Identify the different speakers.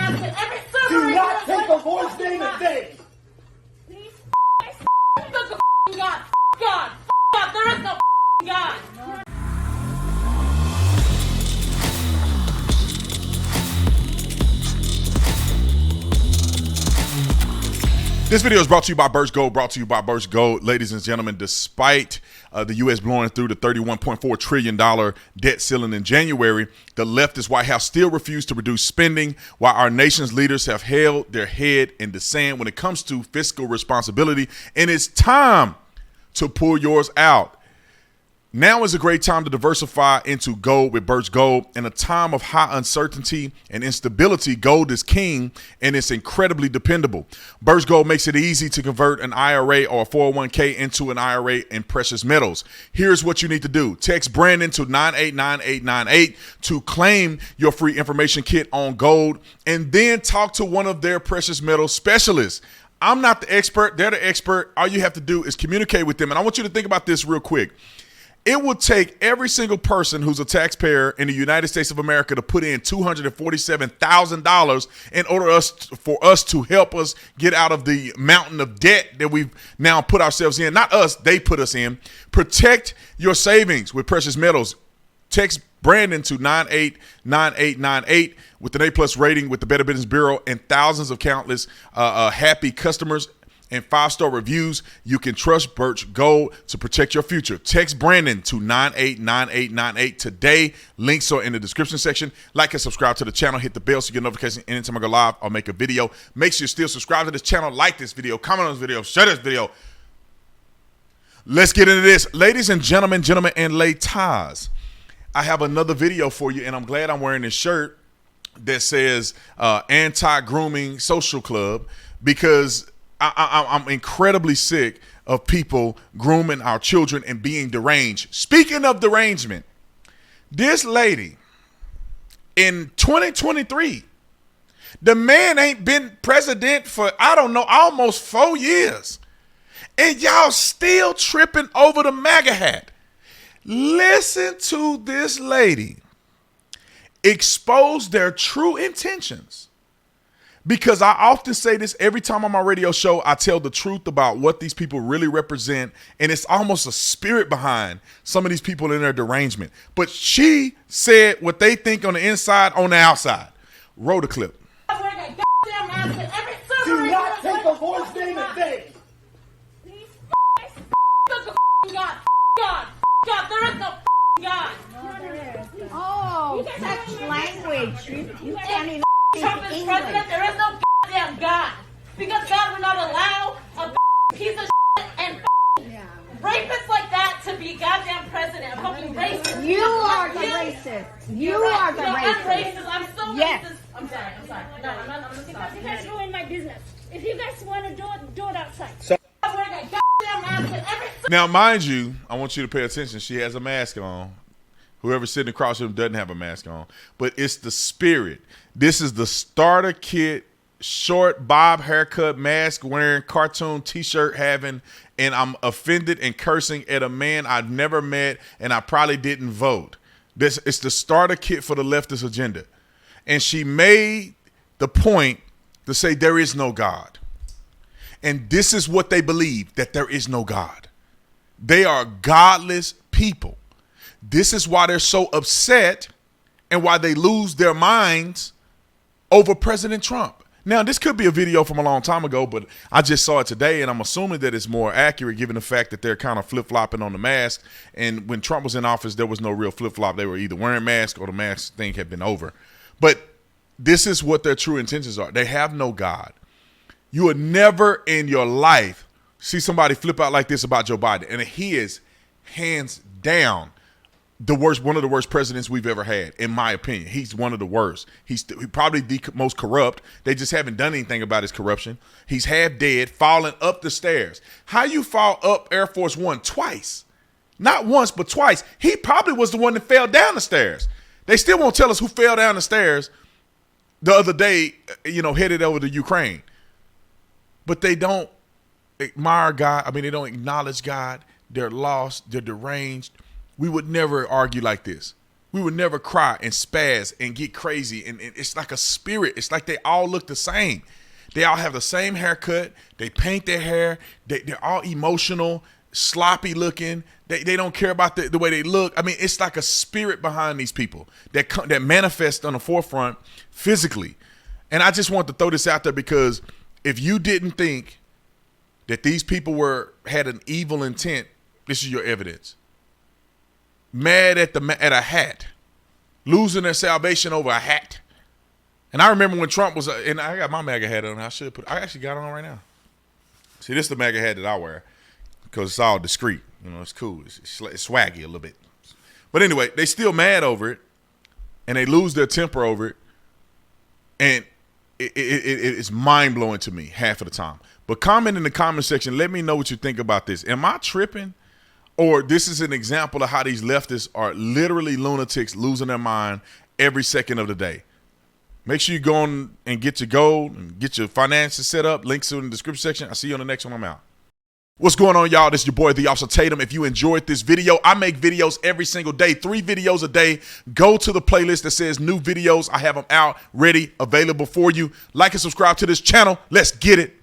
Speaker 1: Do not take a Lord's name in vain.
Speaker 2: God. God. God. There is no God.
Speaker 3: This video is brought to you by Burst Gold. Ladies and gentlemen, despite the U.S. blowing through the $31.4 trillion debt ceiling in January, the leftist White House still refused to reduce spending, while our nation's leaders have held their head in the sand when it comes to fiscal responsibility. And it's time to pull yours out. Now is a great time to diversify into gold with Birch Gold. In a time of high uncertainty and instability, gold is king and it's incredibly dependable. Birch Gold makes it easy to convert an IRA or a 401k into an IRA in precious metals. Here's what you need to do. Text Brandon to 989898 to claim your free information kit on gold, and then talk to one of their precious metal specialists. I'm not the expert. They're the expert. All you have to do is communicate with them. And I want you to think about this real quick. It would take every single person who's a taxpayer in the United States of America to put in $247,000 in order for us to help us get out of the mountain of debt that we've now put ourselves in. Not us, they put us in. Protect your savings with precious metals. Text Brandon to 989898 with an A+ rating with the Better Business Bureau and thousands of countless happy customers and 5-star reviews. You can trust Birch Gold to protect your future. Text Brandon to 989898 today. Links are in the description section. Like and subscribe to the channel. Hit the bell so you get notifications anytime I go live or make a video. Make sure you're still subscribed to this channel. Like this video. Comment on this video. Share this video. Let's get into this. Ladies and gentlemen, and ladies, I have another video for you, and I'm glad I'm wearing this shirt that says Anti-Grooming Social Club, because I'm incredibly sick of people grooming our children and being deranged. Speaking of derangement, this lady in 2023, the man ain't been president for, I don't know, almost 4 years. And y'all still tripping over the MAGA hat. Listen to this lady expose their true intentions. Because I often say this every time on my radio show, I tell the truth about what these people really represent. And it's almost a spirit behind some of these people in their derangement. But she said what they think on the inside, on the outside. Roll the clip.
Speaker 1: Do not take the Lord's name in vain.
Speaker 2: God. God. God. There is no God.
Speaker 4: Oh, such language. You can't even
Speaker 2: Trump is president, there is no goddamn God. Because God will not allow a piece of shit and rapists like that to be goddamn president. A fucking racist.
Speaker 4: You are the racist. You are the
Speaker 2: I'm
Speaker 4: racist.
Speaker 2: racist. I'm so racist. I'm sorry. No, I'm not.
Speaker 5: Because you guys ruin my business. If you guys want to do it outside.
Speaker 2: I'm wearing a goddamn mask with every.
Speaker 3: Now, mind you, I want you to pay attention. She has a mask on. Whoever's sitting across from him doesn't have a mask on. But it's the spirit. This is the starter kit, short bob haircut, mask wearing, cartoon t-shirt having, and I'm offended and cursing at a man I've never met and I probably didn't vote. It's the starter kit for the leftist agenda. And she made the point to say there is no God. And this is what they believe, that there is no God. They are godless people. This is why they're so upset and why they lose their minds over President Trump. Now, this could be a video from a long time ago, but I just saw it today, and I'm assuming that it's more accurate given the fact that they're kind of flip-flopping on the mask. And when Trump was in office, there was no real flip-flop. They were either wearing masks or the mask thing had been over. But this is what their true intentions are. They have no God. You would never in your life see somebody flip out like this about Joe Biden. And he is hands down one of the worst presidents we've ever had, in my opinion. He's one of the worst. He's probably the most corrupt. They just haven't done anything about his corruption. He's half dead, falling up the stairs. How you fall up Air Force One twice? Not once, but twice. He probably was the one that fell down the stairs. They still won't tell us who fell down the stairs the other day, headed over to Ukraine. But they don't admire God. I mean, they don't acknowledge God. They're lost. They're deranged. We would never argue like this. We would never cry and spaz and get crazy. And it's like a spirit. It's like they all look the same. They all have the same haircut. They paint their hair. They're all emotional, sloppy looking. They don't care about the way they look. I mean, it's like a spirit behind these people that manifest on the forefront physically. And I just want to throw this out there because if you didn't think that these people had an evil intent, this is your evidence. Mad at a hat, losing their salvation over a hat. And I remember when Trump was, and I got my MAGA hat on. I actually got it on right now. See, this is the MAGA hat that I wear because it's all discreet. You know, it's cool. It's swaggy a little bit. But anyway, they still mad over it, and they lose their temper over it, and it's mind blowing to me half of the time. But comment in the comment section. Let me know what you think about this. Am I tripping? Or this is an example of how these leftists are literally lunatics losing their mind every second of the day. Make sure you go on and get your gold and get your finances set up. Links in the description section. I'll see you on the next one. I'm out. What's going on, y'all? This is your boy, The Officer Tatum. If you enjoyed this video, I make videos every single day, 3 videos a day. Go to the playlist that says new videos. I have them out, ready, available for you. Like and subscribe to this channel. Let's get it.